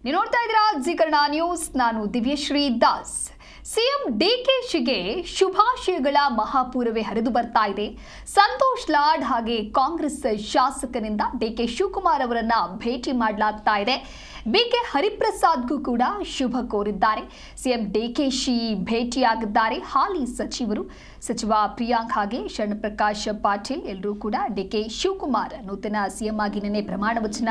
ನೀವು ನೋಡ್ತಾ ಇದ್ದೀರಾ ಜಿ ಕನ್ನಡ ನ್ಯೂಸ್. ನಾನು ದಿವ್ಯಶ್ರೀ ದಾಸ್. ಸಿಎಂ ಡಿಕೆಶಿಗೆ ಶುಭಾಶಯಗಳ ಮಹಾಪೂರವೇ ಹರಿದು ಬರ್ತಾ ಇದೆ. ಸಂತೋಷ್ ಲಾಡ್ ಹಾಗೆ ಕಾಂಗ್ರೆಸ್ ಶಾಸಕರಿಂದ ಡಿಕೆ ಶಿವಕುಮಾರ್ ಅವರನ್ನ ಭೇಟಿ ಮಾಡಲಾಗ್ತಾ ಇದೆ. ಬಿಕೆ ಹರಿಪ್ರಸಾದ್ಗೂ ಕೂಡ ಶುಭ ಕೋರಿದ್ದಾರೆ. ಸಿಎಂ ಡಿಕೆಶಿ ಭೇಟಿಯಾಗಿದ್ದಾರೆ. ಹಾಲಿ ಸಚಿವ ಪ್ರಿಯಾಂಕ್ ಹಾಗೆ ಶರಣಪ್ರಕಾಶ್ ಪಾಟೀಲ್ ಎಲ್ಲರೂ ಕೂಡ ಡಿಕೆ ಶಿವಕುಮಾರ್ ನೂತನ ಸಿಎಂ ಆಗಿ ನಿನ್ನೆ ಪ್ರಮಾಣ ವಚನ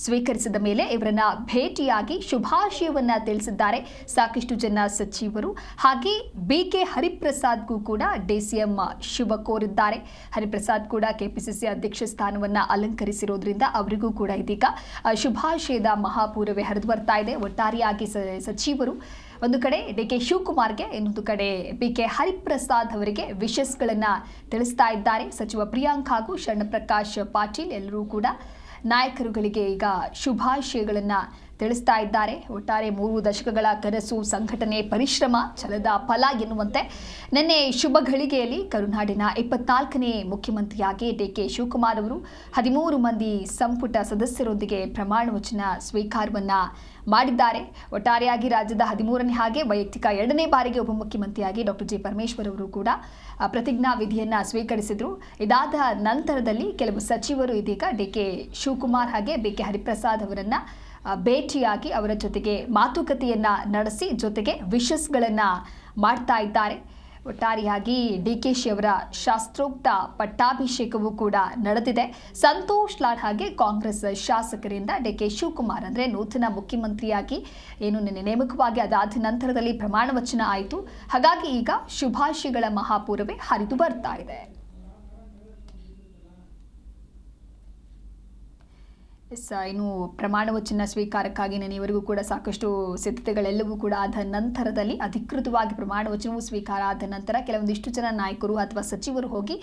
ಸ್ವೀಕರಿಸಿದ ಮೇಲೆ ಇವರನ್ನ ಭೇಟಿಯಾಗಿ ಶುಭಾಶಯವನ್ನ ತಿಳಿಸಿದ್ದಾರೆ. ಸಾಕಷ್ಟು ಜನ ಸಚಿವರು ಹಾಗೆ ಬಿಕೆ ಹರಿಪ್ರಸಾದ್ಗೂ ಕೂಡ ಡಿಸಿಎಂ ಶುಭ ಕೋರಿದ್ದಾರೆ. ಹರಿಪ್ರಸಾದ್ ಕೂಡ ಕೆಪಿಸಿಸಿ ಅಧ್ಯಕ್ಷ ಸ್ಥಾನವನ್ನ ಅಲಂಕರಿಸಿರೋದ್ರಿಂದ ಅವರಿಗೂ ಕೂಡ ಇದೀಗ ಶುಭಾಶಯದ ಮಹಾಪೂರವೇ ಹರಿದು ಬರ್ತಾ ಇದೆ. ಒಟ್ಟಾರೆಯಾಗಿ ಸಚಿವರು ಒಂದು ಕಡೆ ಡಿಕೆ ಶಿವಕುಮಾರ್ಗೆ, ಇನ್ನೊಂದು ಕಡೆ ಬಿಕೆ ಹರಿಪ್ರಸಾದ್ ಅವರಿಗೆ ವಿಶಸ್ಗಳನ್ನು ತಿಳಿಸ್ತಾ ಇದ್ದಾರೆ. ಸಚಿವ ಪ್ರಿಯಾಂಕ್ ಹಾಗೂ ಶರಣಪ್ರಕಾಶ್ ಪಾಟೀಲ್ ಎಲ್ಲರೂ ಕೂಡ ನಾಯಕರುಗಳಿಗೆ ಈಗ ಶುಭಾಶಯಗಳನ್ನು ತಿಳಿಸ್ತಾ ಇದ್ದಾರೆ. ಒಟ್ಟಾರೆ 3 ದಶಕಗಳ ಕನಸು, ಸಂಘಟನೆ, ಪರಿಶ್ರಮ, ಛಲದ ಫಲ ಎನ್ನುವಂತೆ ನಿನ್ನೆ ಶುಭ ಘಳಿಗೆಯಲ್ಲಿ ಕರುನಾಡಿನ 24ನೇ ಮುಖ್ಯಮಂತ್ರಿಯಾಗಿ ಡಿಕೆ ಶಿವಕುಮಾರ್ ಅವರು 13 ಮಂದಿ ಸಂಪುಟ ಸದಸ್ಯರೊಂದಿಗೆ ಪ್ರಮಾಣ ವಚನ ಸ್ವೀಕಾರವನ್ನ ಮಾಡಿದ್ದಾರೆ. ಒಟ್ಟಾರೆಯಾಗಿ ರಾಜ್ಯದ 13ನೇ ಹಾಗೆ ವೈಯಕ್ತಿಕ 2ನೇ ಬಾರಿಗೆ ಉಪಮುಖ್ಯಮಂತ್ರಿಯಾಗಿ ಡಾಕ್ಟರ್ ಜಿ ಪರಮೇಶ್ವರ್ ಅವರು ಕೂಡ ಪ್ರತಿಜ್ಞಾ ವಿಧಿಯನ್ನ ಸ್ವೀಕರಿಸಿದ್ರು. ಇದಾದ ನಂತರದಲ್ಲಿ ಕೆಲವು ಸಚಿವರು ಇದೀಗ ಡಿಕೆ ಶಿವಕುಮಾರ್ ಹಾಗೆ ಬಿಕೆ ಹರಿಪ್ರಸಾದ್ ಅವರನ್ನ ಭೇಟಿಯಾಗಿ ಅವರ ಜೊತೆಗೆ ಮಾತುಕತೆಯನ್ನ ನಡೆಸಿ ಜೊತೆಗೆ ವಿಶಸ್ಗಳನ್ನ ಮಾಡ್ತಾ ಇದ್ದಾರೆ. ಒಟ್ಟಾರೆಯಾಗಿ ಡಿಕೆಶಿ ಅವರ ಶಾಸ್ತ್ರೋಕ್ತ ಪಟ್ಟಾಭಿಷೇಕವೂ ಕೂಡ ನಡೆದಿದೆ. ಸಂತೋಷ್ ಲಾಡ್ ಹಾಗೆ ಕಾಂಗ್ರೆಸ್ ಶಾಸಕರಿಂದ ಡಿಕೆ ಶಿವಕುಮಾರ್ ಅಂದರೆ ನೂತನ ಮುಖ್ಯಮಂತ್ರಿಯಾಗಿ ಏನು ನಿನ್ನೆ ನೇಮಕವಾಗಿ ಅದಾದ ನಂತರದಲ್ಲಿ ಪ್ರಮಾಣ ವಚನ ಆಯಿತು. ಹಾಗಾಗಿ ಈಗ ಶುಭಾಶಯಗಳ ಮಹಾಪೂರವೇ ಹರಿದು ಬರ್ತಾ ಇದೆ. ಇನ್ನು ಪ್ರಮಾಣ ವಚನ ಸ್ವೀಕಾರಕ್ಕಾಗಿ ನೆನೆಯವರೆಗೂ ಕೂಡ ಸಾಕಷ್ಟು ಸಿದ್ಧತೆಗಳೆಲ್ಲವೂ ಕೂಡ ಆದ ನಂತರದಲ್ಲಿ ಅಧಿಕೃತವಾಗಿ ಪ್ರಮಾಣ ವಚನವೂ ಸ್ವೀಕಾರ ಆದ ನಂತರ ಕೆಲವೊಂದಿಷ್ಟು ಜನ ನಾಯಕರು ಅಥವಾ ಸಚಿವರು ಹೋಗಿ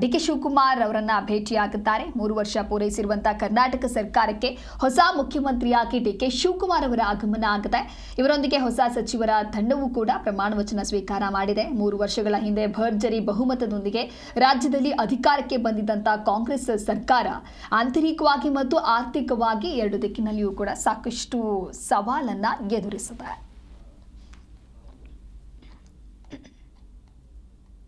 ಡಿಕೆ ಶಿವಕುಮಾರ್ ಅವರನ್ನ ಭೇಟಿಯಾಗಿದ್ದಾರೆ. 3 ವರ್ಷ ಪೂರೈಸಿರುವಂತಹ ಕರ್ನಾಟಕ ಸರ್ಕಾರಕ್ಕೆ ಹೊಸ ಮುಖ್ಯಮಂತ್ರಿಯಾಗಿ ಡಿಕೆ ಶಿವಕುಮಾರ್ ಅವರ ಆಗಮನ ಆಗಿದೆ. ಇವರೊಂದಿಗೆ ಹೊಸ ಸಚಿವರ ತಂಡವೂ ಕೂಡ ಪ್ರಮಾಣ ವಚನ ಸ್ವೀಕಾರ ಮಾಡಿದೆ. 3 ವರ್ಷಗಳ ಹಿಂದೆ ಭರ್ಜರಿ ಬಹುಮತದೊಂದಿಗೆ ರಾಜ್ಯದಲ್ಲಿ ಅಧಿಕಾರಕ್ಕೆ ಬಂದಿದ್ದಂತಹ ಕಾಂಗ್ರೆಸ್ ಸರ್ಕಾರ ಆಂತರಿಕವಾಗಿ ಮತ್ತು ಆರ್ಥಿಕವಾಗಿ 2 ದಿಕ್ಕಿನಲ್ಲಿಯೂ ಕೂಡ ಸಾಕಷ್ಟು ಸವಾಲನ್ನ ಎದುರಿಸಿದೆ.